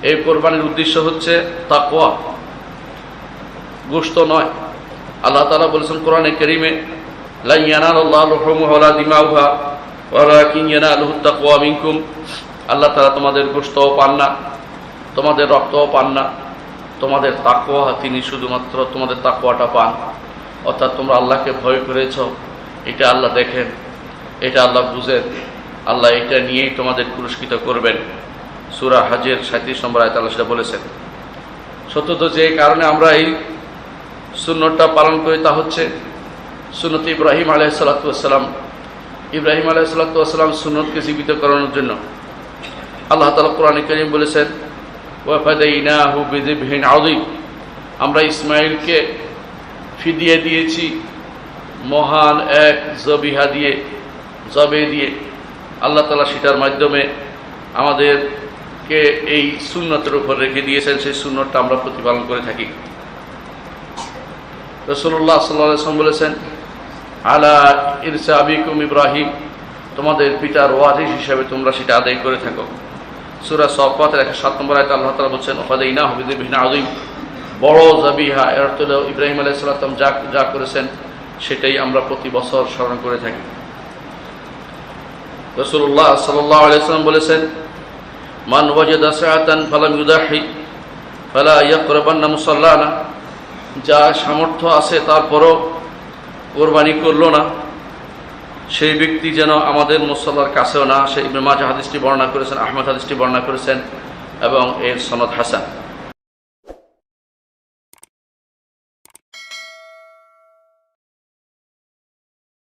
এই কোরবানির উদ্দেশ্য হচ্ছে তাকওয়া, গোশত নয়। আল্লাহ তাআলা বলেছেন কোরআনে কারীমে, লা ইয়ানালুল্লাহু লুহুমুহা ওয়ালা দিমাউহা ওয়ালাকিন ইয়ানালুহুত তাকওয়া মিনকুম। আল্লাহ তাআলা তোমাদের গোশতও পান না, তোমাদের রক্তও পান না, তোমাদের তাকওয়া, তিনি শুধুমাত্র তোমাদের তাকওয়াটা পান। অর্থাৎ তোমরা আল্লাহকে ভয় করেছ, এটা আল্লাহ দেখেন, এটা আল্লাহ বুঝেন, আল্লাহ এটা নিয়েই তোমাদের পুরস্কৃত করবেন। সূরা হজের 37 নম্বর আয়াতে আল্লাহ সেটা বলেছেন। সত্যত যে কারণে আমরা এই সুন্নতটা পালন করি তা হচ্ছে সুন্নত ইব্রাহিম আলাইহিস সালাতু ওয়াস সালাম। ইব্রাহিম আলাইহিস সালাতু ওয়াস সালাম সুন্নতকে জীবিত করানোর জন্য আল্লাহ তাআলা কোরআনে কারীম বলেছেন, ওয়া ফাদাইনাহু বিযিবহিন আযীম। আমরা ইসমাঈলকে ফিদিয়ে দিয়েছি মহান এক জবিহা দিয়ে, জবে দিয়ে। আল্লাহ তাআলা সেটার মাধ্যমে আমাদেরকে এই সুন্নতের উপর রেখে দিয়েছেন, সেই সুন্নতটা আমরা প্রতিপালন করে থাকি। রাসূলুল্লাহ সাল্লাল্লাহু আলাইহি ওয়াসাল্লাম বলেছেন, আলা ইরসা আবিকুম ইব্রাহিম, তোমাদের পিতার ওয়ারিস হিসেবে তোমরা সেটা আদায় করে থাকো। সূরা সাফফাতের 107 নম্বর আয়াতে আল্লাহ তাআলা বলেছেন, ওয়াফাদাইনাহু বিযিবহিন আযীম। বড় যাবিহা, এর অর্থ হলো ইব্রাহিম আলাইহিস সালাম যা করেছেন সেটাই আমরা প্রতি বছর স্মরণ করে থাকি। রাসূলুল্লাহ সাল্লাল্লাহু আলাইহি ওয়াসাল্লাম বলেছেন, মান ওয়াজাদা সাআতান ফালাম ইউদাহি ফালা ইয়াকরাবান্না মুসাল্লানা। যা সামর্থ্য আছে তারপরও কোরবানি করলো না, সেই ব্যক্তি যেন আমাদের মুসল্লার কাছেও না আসে। ইবনে মাজাহ হাদিসটি বর্ণনা করেছেন, আহমদ হাদিসটি বর্ণনা করেছেন এবং এর সনদ হাসান।